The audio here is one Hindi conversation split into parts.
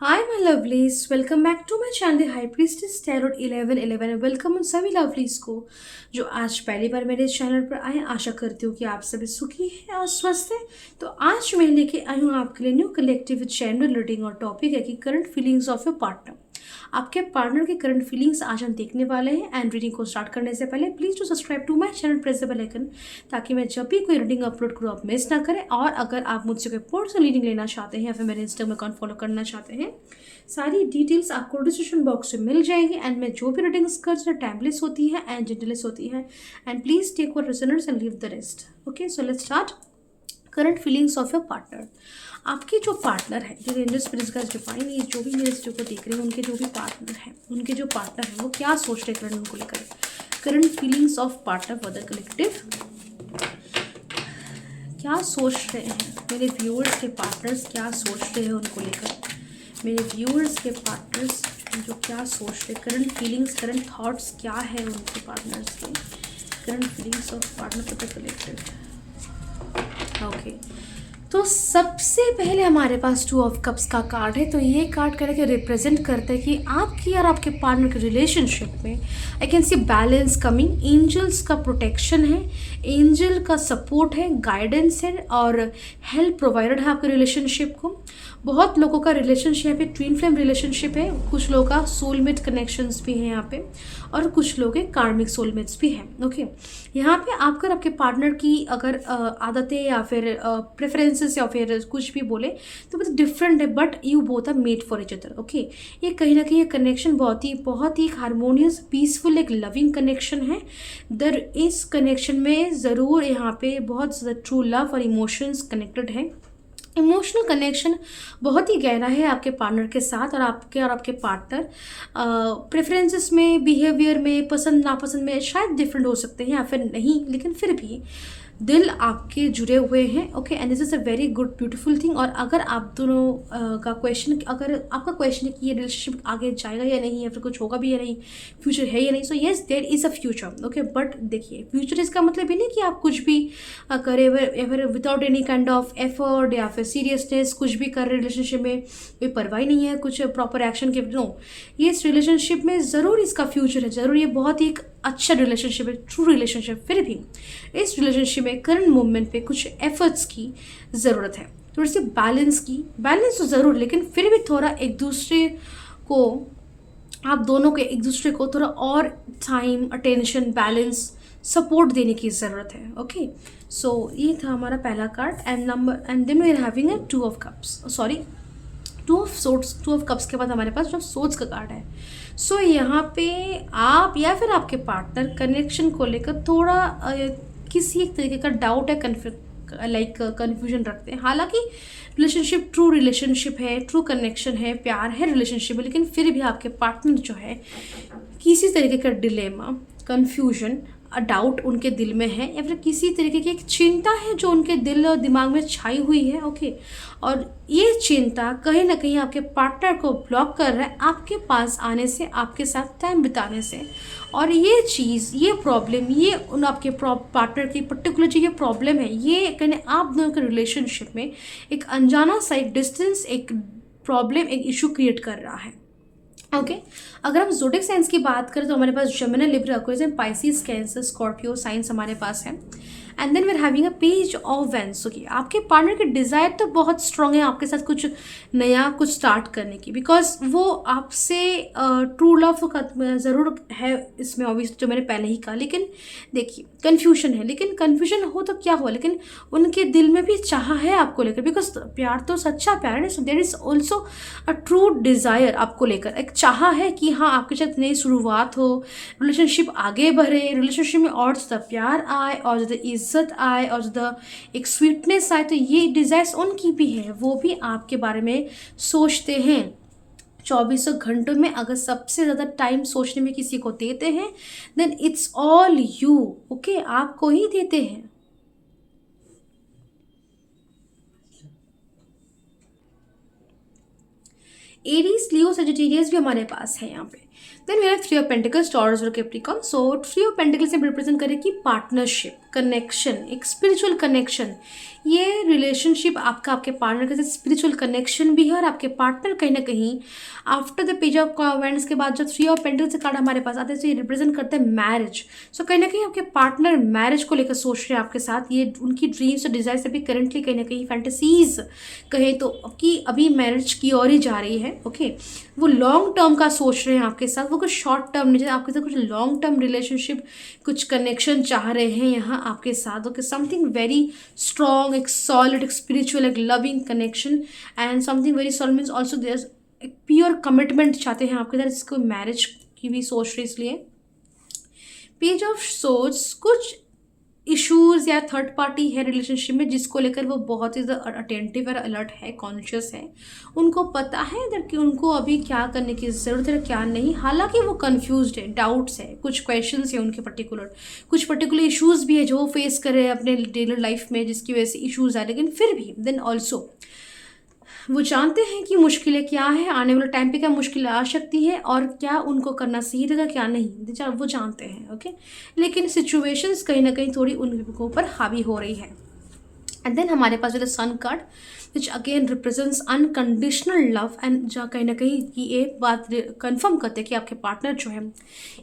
Hi my lovelies, welcome back to my channel High Priestess Tarot 1111। Welcome उन सभी लवलीज को जो आज पहली बार मेरे चैनल पर आए। आशा करती हूँ कि आप सभी सुखी हैं और स्वस्थ हैं। तो आज मैं लेके आई हूँ आपके लिए न्यू कलेक्टिव जेंडर रीडिंग और टॉपिक है कि current feelings of your partner. आपके पार्टनर के करंट फीलिंग्स आज हम देखने वाले हैं। एंड रीडिंग को स्टार्ट करने से पहले please to subscribe to my channel, press the bell icon, ताकि मैं जब भी कोई रीडिंग अपलोड करूँ आप मिस ना करें। और अगर आप मुझसे कोई पर्सनल रीडिंग लेना चाहते हैं या फिर मेरे इंस्टाग्राम अकाउंट फॉलो करना चाहते हैं, सारी डिटेल्स आपको डिस्क्रिप्शन बॉक्स में मिल जाएगी। एंड मैं जो भी रीडिंग्स कर टाइमलेस होती है एंड जेंटलेस होती है। And please take your resonance and leave the rest. Okay, so let's start. Current feelings of your partner. आपके जो पार्टनर है, ये रेंजर स्पिरिट्स का डिफाइन, ये जो भी मेरे वीडियो को देख रहे हैं उनके जो भी पार्टनर हैं, उनके जो पार्टनर हैं वो क्या सोच रहे हैं करंट उनको लेकर। Current feelings of partner for the collective, क्या सोच रहे हैं मेरे व्यूअर्स के पार्टनर्स, क्या सोच रहे हैं उनको लेकर। मेरे व्यूअर्स के पार्टनर्स जो क्या सोच रहे, करंट फीलिंग्स, करंट थॉट्स क्या है उनके पार्टनर्स के। Current feelings of partner for the collective. Okay, तो सबसे पहले हमारे पास टू ऑफ कप्स का कार्ड है। तो ये कार्ड करके रिप्रेजेंट करता है कि आपकी और आपके पार्टनर के रिलेशनशिप में I can see balance coming, angels का प्रोटेक्शन है, एंजल का सपोर्ट है, गाइडेंस है और हेल्प प्रोवाइडेड है आपके रिलेशनशिप को। बहुत लोगों का रिलेशनशिप यहाँ पे ट्विन फ्लेम रिलेशनशिप है, कुछ लोगों का सोलमेट कनेक्शंस भी हैं यहाँ पे, और कुछ लोग के कार्मिक सोलमेट्स भी हैं। ओके, यहाँ पे आपका आपके पार्टनर की अगर आदतें या फिर प्रेफरेंसेस या फिर कुछ भी बोले तो मतलब डिफरेंट है, but you both are made for each other. Okay, ये कहीं ना कहीं ये कनेक्शन बहुत ही हारमोनियस, पीसफुल, एक लविंग कनेक्शन है। दर इस कनेक्शन में ज़रूर यहाँ पे बहुत ज़्यादा ट्रू लव और इमोशंस कनेक्टेड है। इमोशनल कनेक्शन बहुत ही गहरा है आपके पार्टनर के साथ, और आपके पार्टनर प्रेफरेंसेस में, बिहेवियर में, पसंद नापसंद में शायद डिफरेंट हो सकते हैं या फिर नहीं, लेकिन फिर भी दिल आपके जुड़े हुए हैं। Okay, and this is a very good beautiful thing. और अगर आप दोनों का क्वेश्चन, अगर आपका क्वेश्चन है कि ये रिलेशनशिप आगे जाएगा या नहीं, या फिर कुछ होगा भी या नहीं, फ्यूचर है या नहीं, so yes there is a future. Okay, but देखिए, फ्यूचर इसका मतलब ये नहीं कि आप कुछ भी करें या फिर without any kind of effort या फिर सीरियसनेस कुछ भी कर रहे रिलेशनशिप में, कोई परवाह नहीं है कुछ प्रॉपर एक्शन के। नो, ये इस रिलेशनशिप में ज़रूर इसका फ्यूचर है, ज़रूर ये बहुत ही एक अच्छा रिलेशनशिप है, ट्रू रिलेशनशिप। फिर भी इस रिलेशनशिप में करंट मोमेंट पे कुछ एफर्ट्स की ज़रूरत है, थोड़ी सी बैलेंस की। बैलेंस तो ज़रूर, लेकिन फिर भी थोड़ा एक दूसरे को, आप दोनों के एक दूसरे को थोड़ा और टाइम, अटेंशन, बैलेंस, सपोर्ट देने की ज़रूरत है। ओके, सो ये था हमारा पहला card. And then we are having a two of cups, sorry two of swords. Two of cups के बाद हमारे पास जो सोर्ट्स का कार्ड है। सो यहाँ पे आप या फिर आपके पार्टनर कनेक्शन को लेकर थोड़ा किसी एक तरीके का डाउट है, कन्फ्यूजन रखते हैं। हालांकि रिलेशनशिप ट्रू रिलेशनशिप है, ट्रू कनेक्शन है, प्यार है रिलेशनशिप है, लेकिन फिर भी आपके पार्टनर जो है किसी तरीके का डिलेमा, कन्फ्यूजन, डाउट उनके दिल में है, या फिर किसी तरीके की एक चिंता है जो उनके दिल और दिमाग में छाई हुई है। ओके, और ये चिंता कहीं ना कहीं आपके पार्टनर को ब्लॉक कर रहा है आपके पास आने से, आपके साथ टाइम बिताने से। और ये चीज़, ये प्रॉब्लम, ये उन आपके पार्टनर की पर्टिकुलर जो ये प्रॉब्लम है, ये कहीं आप दोनों के रिलेशनशिप में एक अनजाना सा एक डिस्टेंस, एक प्रॉब्लम, एक इशू क्रिएट कर रहा है। ओके, अगर हम ज़ोडिक साइंस की बात करें तो हमारे पास Gemini, Libra, Aquarius and Pisces, Cancer, Scorpio signs हमारे पास है। And then we are having a page of wands. Okay, आपके पार्टनर की डिज़ायर तो बहुत स्ट्रांग है आपके साथ कुछ नया, कुछ स्टार्ट करने की, बिकॉज वो आपसे ट्रू लव का ज़रूर है इसमें, ऑब्वियसली जो मैंने पहले ही कहा। लेकिन देखिए, कन्फ्यूजन है, लेकिन कन्फ्यूजन हो तो क्या हुआ, लेकिन उनके दिल में भी चाह है आपको लेकर, बिकॉज प्यार तो सच्चा प्यार है। So there is also a true desire आपको लेकर, एक चाह है कि हाँ आपके साथ नई शुरुआत हो, रिलेशनशिप आगे बढ़े, रिलेशनशिप में और ज़्यादा प्यार आए, और ज़्यादा इज्जत आए, और ज़्यादा एक स्वीटनेस आए। तो ये डिज़ायर्स उनकी भी है, वो भी आपके बारे में सोचते हैं। 2400 घंटों में अगर सबसे ज़्यादा टाइम सोचने में किसी को देते हैं, then it's all you. Okay, आपको ही देते हैं। एरीज, लियो, सजिटेरियस भी हमारे पास है यहाँ पे। Then we have three of pentacles, Taurus और Capricorn. So three of pentacles से रिप्रेजेंट करे कि पार्टनरशिप, कनेक्शन, एक स्पिरिचुअल कनेक्शन। ये रिलेशनशिप आपका आपके पार्टनर के साथ स्पिरिचुअल कनेक्शन भी है, और आपके पार्टनर कहीं ना कहीं after the page of vends के बाद जब थ्री ऑफ पेंटिकल्स से कार्ड हमारे पास आते हैं तो ये रिप्रेजेंट करते हैं मैरिज। सो कहीं ना कहीं आपके पार्टनर मैरिज को लेकर सोच रहे हैं आपके साथ। ये उनकी ड्रीम्स और डिजायर्स अभी करंटली कहीं ना कहीं फैंटेसीज कहें तो कि अभी मैरिज की ओर ही जा रही है। ओके, वो लॉन्ग टर्म का सोच रहे हैं आपके साथ, वो कुछ शॉर्ट टर्म नहीं, आपके साथ कुछ लॉन्ग टर्म रिलेशनशिप, कुछ कनेक्शन चाह रहे हैं यहाँ आपके साथ। ओके, समथिंग वेरी स्ट्रॉन्ग, एक सॉलिड, एक स्पिरिचुअल, एक loving connection, and something very solid means also there एक प्योर कमिटमेंट चाहते हैं आपके साथ, जिसको मैरिज की भी सोच रहे इसलिए। पेज ऑफ सोर्ड्स, कुछ इश्यूज या थर्ड पार्टी है रिलेशनशिप में जिसको लेकर वो बहुत ही ज़्यादा अटेंटिव और अलर्ट है, कॉन्शियस है। उनको पता है इधर कि उनको अभी क्या करने की ज़रूरत है, क्या नहीं। हालांकि वो कंफ्यूज्ड है, डाउट्स है, कुछ क्वेश्चंस है उनके कुछ पर्टिकुलर इश्यूज़ भी है जो वो फेस कर रहे हैं अपने डेली लाइफ में, जिसकी वजह से इश्यूज़ आए। लेकिन फिर भी देन ऑल्सो वो जानते हैं कि मुश्किलें क्या है, आने वाले टाइम पे क्या मुश्किलें आ सकती है और क्या उनको करना सही रहेगा, क्या नहीं, वो जानते हैं। ओके, लेकिन सिचुएशंस कहीं ना कहीं थोड़ी उनके ऊपर हावी हो रही है। एंड देन हमारे पास जो sun card which again represents unconditional love, and जहाँ कहीं ना कहीं की ये बात कंफर्म करते हैं कि आपके पार्टनर जो है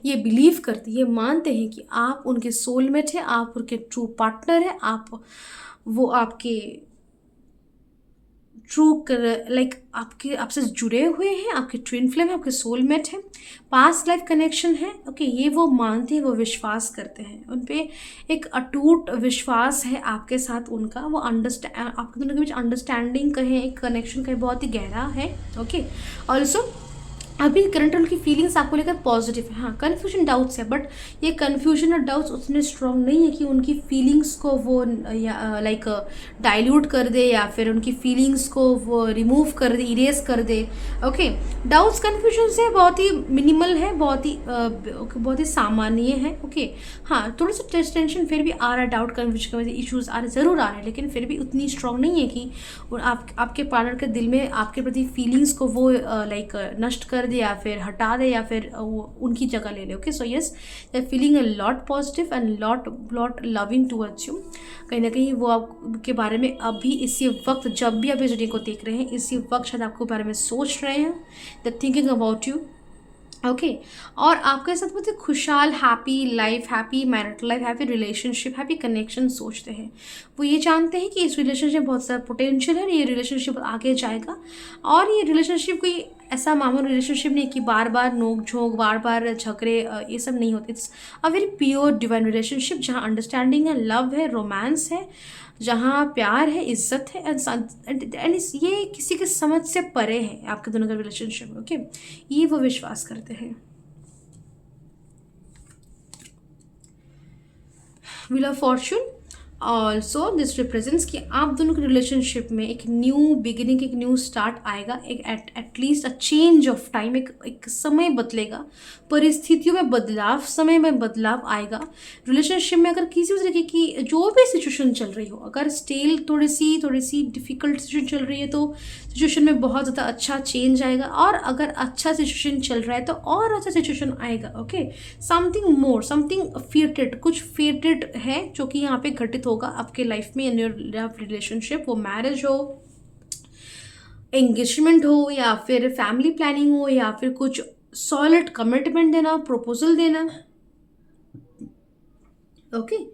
ये बिलीव करते, ये मानते हैं कि आप उनके सोलमेट है, आप उनके ट्रू पार्टनर है, वो आपके ट्रू लाइक आपके आपसे जुड़े हुए हैं, आपके ट्विन फ्लेम है, आपके सोलमेट है, पास्ट लाइफ कनेक्शन है। ओके, ये वो मानते हैं, वो विश्वास करते हैं, उन पे एक अटूट विश्वास है आपके साथ उनका। वो आपके दोनों के बीच अंडरस्टैंडिंग कहें, एक कनेक्शन कहें, बहुत ही गहरा है। ओके, ऑल्सो अभी करंट उनकी फीलिंग्स आपको लेकर पॉजिटिव है। हाँ, कन्फ्यूजन डाउट्स है, बट ये कन्फ्यूजन और डाउट्स उतने स्ट्रॉन्ग नहीं है कि उनकी फीलिंग्स को वो लाइक डाइल्यूट कर दे या फिर उनकी फीलिंग्स को वो रिमूव कर दे, इरेज कर दे। ओके, डाउट्स कन्फ्यूजन से बहुत ही मिनिमल है, बहुत ही सामान्य है। ओके, हाँ, थोड़ा सा टेंशन फिर भी आ रहा है, डाउट कन्फ्यूजन की वजह से इशूज़ आ रहे, ज़रूर आ रहे हैं, लेकिन फिर भी उतनी स्ट्रॉन्ग नहीं है कि आपके पार्टनर के दिल में आपके प्रति फीलिंग्स को वो लाइक नष्ट कर दे या फिर हटा दे या फिर उनकी जगह ले ले। Okay, so yes, they are feeling a lot positive and lot loving towards you. कहीं ना कहीं वो आपके बारे में अभी इसी वक्त, जब भी आप इस वीडियो को देख रहे हैं, इसी वक्त शायद आपके बारे में सोच रहे हैं, दे थिंकिंग अबाउट यू। ओके, और आपके साथ बहुत ही खुशहाल, happy life, happy marital life, happy relationship, happy connection सोचते हैं। वो ये जानते हैं कि इस रिलेशनशिप बहुत सारा पोटेंशियल है, ये रिलेशनशिप आगे जाएगा। और ये रिलेशनशिप कोई ऐसा मामूली रिलेशनशिप नहीं कि बार बार नोक झोंक, बार बार झगड़े, ये सब नहीं होते। It's a very pure divine relationship जहाँ अंडरस्टैंडिंग है, लव है, रोमांस है, जहाँ प्यार है, इज्जत है, एंड ये किसी के समझ से परे है आपके दोनों का रिलेशनशिप। ओके, ये वो विश्वास करते हैं। Wheel of Fortune also this represents कि आप दोनों के रिलेशनशिप में एक न्यू बिगिनिंग, एक न्यू स्टार्ट आएगा, एक at least a change of time, एक समय बदलेगा, परिस्थितियों में बदलाव, समय में बदलाव आएगा। रिलेशनशिप में अगर किसी तरीके की जो भी सिचुएशन चल रही हो, अगर स्टेल थोड़ी सी डिफिकल्ट सिचुएशन चल रही है तो सिचुएशन में बहुत ज़्यादा अच्छा चेंज आएगा, और अगर अच्छा सिचुएशन चल रहा है तो और अच्छा सिचुएशन आएगा। ओके, समथिंग मोर, समथिंग फेटेड, कुछ फेटेड है जो कि यहाँ पे घटित होगा आपके लाइफ में, इन योर रिलेशनशिप। वो मैरिज हो, एंगेजमेंट हो, या फिर फैमिली प्लानिंग हो, या फिर कुछ सॉलिड कमिटमेंट देना, प्रपोजल देना। ओके,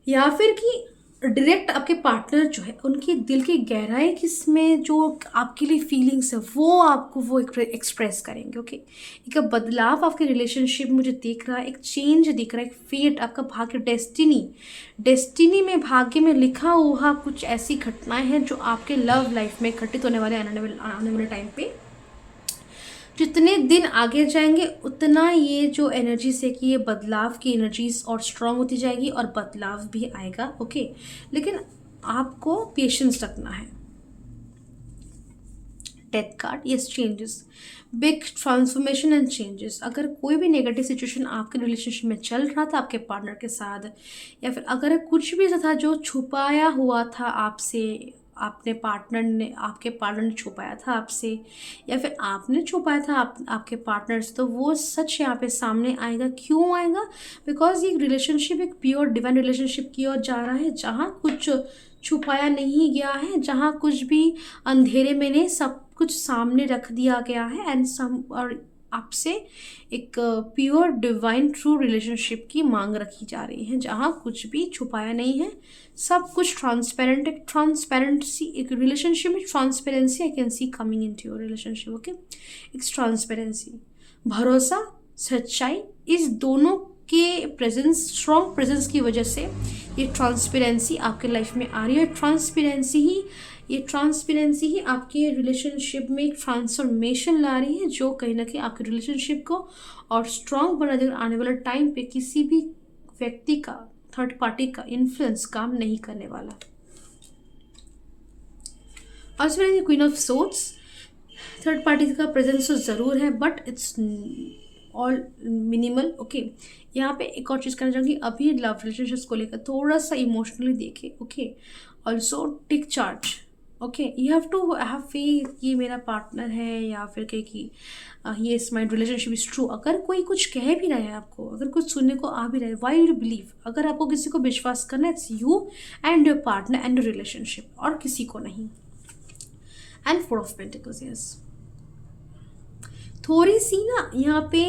या फिर कि डायरेक्ट आपके पार्टनर जो है उनकी दिल की गहराई किसमें जो आपके लिए फीलिंग्स है वो आपको वो एक्सप्रेस करेंगे। ओके, एक बदलाव आपके रिलेशनशिप में मुझे दिख रहा है, एक चेंज दिख रहा है, एक फेट, आपका भाग्य, डेस्टिनी में, भाग्य में लिखा हुआ कुछ ऐसी घटनाएं हैं जो आपके लव लाइफ में घटित होने वाले आने वाले टाइम पे। जितने दिन आगे जाएंगे उतना ये जो एनर्जीज है कि ये बदलाव की एनर्जीज और स्ट्रांग होती जाएगी और बदलाव भी आएगा। ओके, लेकिन आपको पेशेंस रखना है। Death card, yes, changes, big transformation and changes. अगर कोई भी नेगेटिव सिचुएशन आपके रिलेशनशिप में चल रहा था आपके पार्टनर के साथ, या फिर अगर कुछ भी ऐसा था जो छुपाया हुआ था आपसे, आपके पार्टनर ने छुपाया था आपसे, या फिर आपने छुपाया था आपके पार्टनर से, तो वो सच यहाँ पे सामने आएगा। क्यों आएगा? बिकॉज ये रिलेशनशिप एक प्योर डिवाइन रिलेशनशिप की ओर जा रहा है, जहाँ कुछ छुपाया नहीं गया है, जहाँ कुछ भी अंधेरे में नहीं, सब कुछ सामने रख दिया गया है। और आपसे एक प्योर डिवाइन ट्रू रिलेशनशिप की मांग रखी जा रही है, जहाँ कुछ भी छुपाया नहीं है, सब कुछ ट्रांसपेरेंट। एक ट्रांसपेरेंसी, एक रिलेशनशिप में transparency I can see coming into your relationship. Okay, एक ट्रांसपेरेंसी, भरोसा, सच्चाई, इस दोनों के प्रेजेंस, स्ट्रॉन्ग प्रेजेंस की वजह से ये ट्रांसपेरेंसी आपके लाइफ में आ रही है। ये ट्रांसपेरेंसी ही आपके रिलेशनशिप में एक ट्रांसफॉर्मेशन ला रही है, जो कहीं ना कहीं आपके रिलेशनशिप को और स्ट्रॉन्ग बना देगा। आने वाले टाइम पे किसी भी व्यक्ति का, थर्ड पार्टी का इन्फ्लुएंस काम नहीं करने वाला। और queen of swords, third party का प्रेजेंस तो ज़रूर है, but it's all minimal. Okay, यहाँ पे एक और चीज़ करना चाहूँगी, अभी लव रिलेशनशिप्स को लेकर थोड़ा सा इमोशनली देखे। Okay, also take charge. Okay, you have to have faith कि मेरा पार्टनर है, या फिर कि ये माई रिलेशनशिप इज ट्रू। अगर कोई कुछ कह भी रहा है आपको, अगर कुछ सुनने को आ भी रहा है, वाई यू बिलीव? अगर आपको किसी को विश्वास करना है, it's you and your partner and your relationship, और किसी को नहीं। एंड 4 ऑफ पेंटिकल्स, यस, थोड़ी सी ना यहाँ पे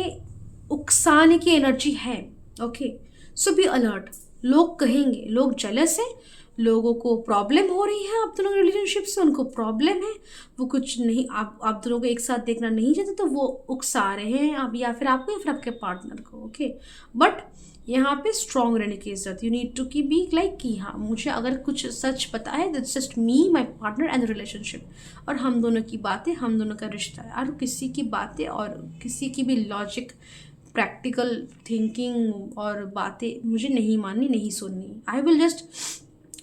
उकसाने की एनर्जी है। Okay, so be alert. लोग कहेंगे, लोग जेलस है, लोगों को प्रॉब्लम हो रही है आप दोनों के रिलेशनशिप से, उनको प्रॉब्लम है, वो कुछ नहीं, आप दोनों को एक साथ देखना नहीं चाहते, तो वो उकसा रहे हैं आप, या फिर आपको, या फिर आपके पार्टनर को। ओके, बट यहाँ पे स्ट्रॉन्ग रहने की जरूरत, यू नीड टू की बी लाइक कि हाँ, मुझे अगर कुछ सच पता है, that's just me, my partner and relationship, और हम दोनों की बातें, हम दोनों का रिश्ता है। और किसी की बातें और किसी की भी लॉजिक, प्रैक्टिकल थिंकिंग और बातें मुझे नहीं माननी, नहीं सुननी। I will just,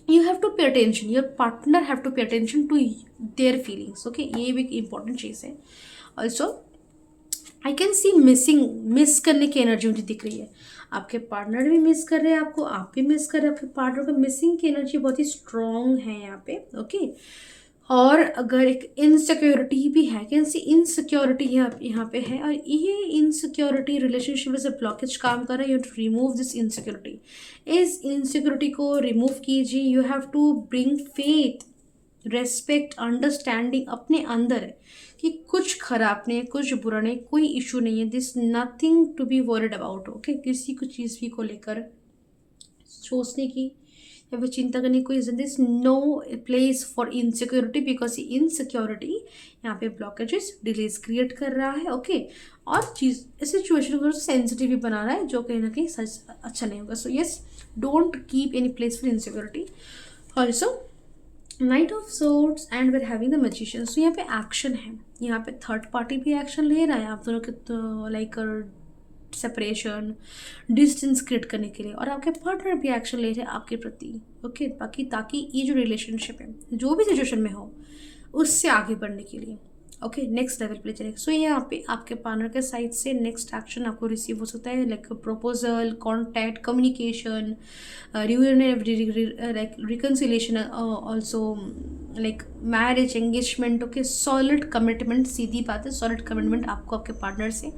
you have to pay attention, your partner have to pay attention to their feelings. Okay, ये भी एक important चीज़ है। Also I can see miss करने की एनर्जी मुझे दिख रही है। आपके पार्टनर भी मिस कर रहे हैं आपको, आप भी मिस कर रहे हैं आपके पार्टनर को। मिसिंग की एनर्जी बहुत ही स्ट्रॉन्ग है यहाँ पे। ओके, और अगर एक इनसिक्योरिटी भी है, कैन सी इनसिक्योरिटी यहाँ पे है, और ये इनसिक्योरिटी रिलेशनशिप में से ब्लॉकेज काम कर रहा है। You have to remove this insecurity. इस इनसिक्योरिटी को रिमूव कीजिए। You have to bring faith, respect, understanding अपने अंदर है कि कुछ खराब नहीं है, कुछ बुरा नहीं, कोई इशू नहीं है। This nothing to be worried about. Okay, किसी को चीज़ भी को लेकर सोचने की या फिर चिंता करने की कोई reason, this no place for insecurity, because ये इनसिक्योरिटी यहाँ पे ब्लॉकेजेस, डिलेज क्रिएट कर रहा है। ओके, और चीज़ इस सिचुएशन को सेंसिटिव भी बना रहा है, जो कहीं ना कहीं सच अच्छा नहीं होगा। So yes, don't keep any place for insecurity. Also knight of swords and we are having the magician. So यहाँ पे एक्शन है, यहाँ पे थर्ड पार्टी भी एक्शन ले रहा है आप दोनों के, तो लाइक सेपरेशन, डिस्टेंस क्रिएट करने के लिए, और आपके पार्टनर भी एक्शन ले रहे हैं आपके प्रति। ओके, ताकि ये जो रिलेशनशिप है, जो भी सिचुएशन में हो, उससे आगे बढ़ने के लिए ओके नेक्स्ट लेवल पे चलेगा। सो यहाँ पे आपके पार्टनर के साइड से नेक्स्ट एक्शन आपको रिसीव हो सकता है, like proposal, contact, communication, reconciliation, also like marriage, engagement. Okay, solid commitment, सीधी बात है, सॉलिड कमिटमेंट आपको आपके पार्टनर से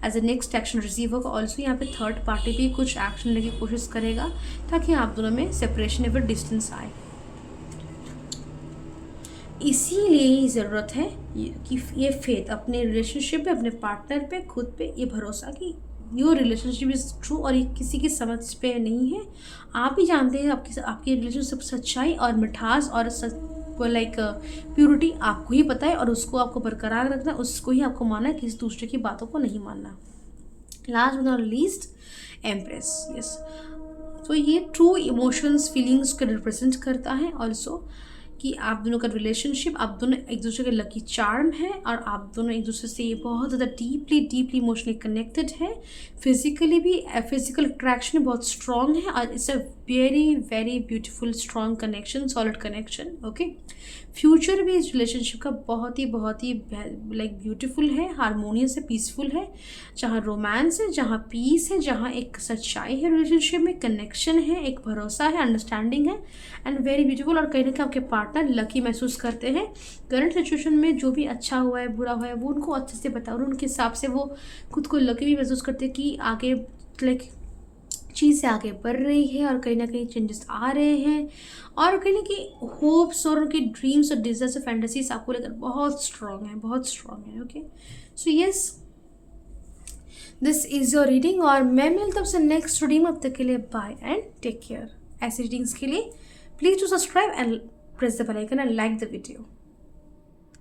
as a next action receive होगा। ऑल्सो यहाँ पे थर्ड पार्टी भी कुछ एक्शन लेने की कोशिश करेगा ताकि आप दोनों में सेपरेशन या फिर डिस्टेंस आए। इसीलिए ज़रूरत है कि ये फेथ अपने रिलेशनशिप पे, अपने पार्टनर पे, खुद पे, ये भरोसा कि योर रिलेशनशिप इज़ ट्रू और ये किसी की समझ पे नहीं है। आप ही जानते हैं आपकी रिलेशनशिप सच्चाई और मिठास और लाइक प्योरिटी आपको ही पता है, और उसको आपको बरकरार रखना, उसको ही आपको मानना है, किसी दूसरे की बातों को नहीं मानना। Last but not least, empress. Yes, तो ये ट्रू इमोशंस, फीलिंग्स को रिप्रेजेंट करता है। ऑल्सो कि आप दोनों का रिलेशनशिप, आप दोनों एक दूसरे के लकी चार्म है, और आप दोनों एक दूसरे से बहुत ज़्यादा डीपली इमोशनली कनेक्टेड है। फिजिकली भी फिजिकल अट्रैक्शन बहुत स्ट्रॉन्ग है, और it's a very beautiful strong connection, solid connection. Okay, future भी इस रिलेशनशिप का बहुत ही लाइक ब्यूटीफुल है, हारमोनियस है, पीसफुल है, जहाँ रोमांस है, जहाँ पीस है, जहाँ एक सच्चाई है रिलेशनशिप में, कनेक्शन है, एक भरोसा है, अंडरस्टैंडिंग है एंड वेरी ब्यूटीफुल। और कहीं ना कहीं आपके पार्टनर लकी महसूस करते हैं करंट सिचुएशन में। जो भी अच्छा हुआ है, बुरा हुआ है, वो उनको अच्छे से बताओ और उनके हिसाब से वो खुद को लकी भी महसूस करते हैं कि आगे लाइक चीज़ें आगे बढ़ रही है और कहीं ना कहीं चेंजेस आ रहे हैं और कहीं ना कहीं होप्स और उनके ड्रीम्स और डिज़ायर्स और फैंटेसीज आपको लेकर बहुत स्ट्रांग है, बहुत स्ट्रांग है। Okay, so yes, this is your reading और मैं मिलता हूँ आपसे नेक्स्ट रीडिंग में। अब तक के लिए बाय एंड टेक केयर। ऐसी रीडिंग्स के लिए please to subscribe and press the bell icon and like the video.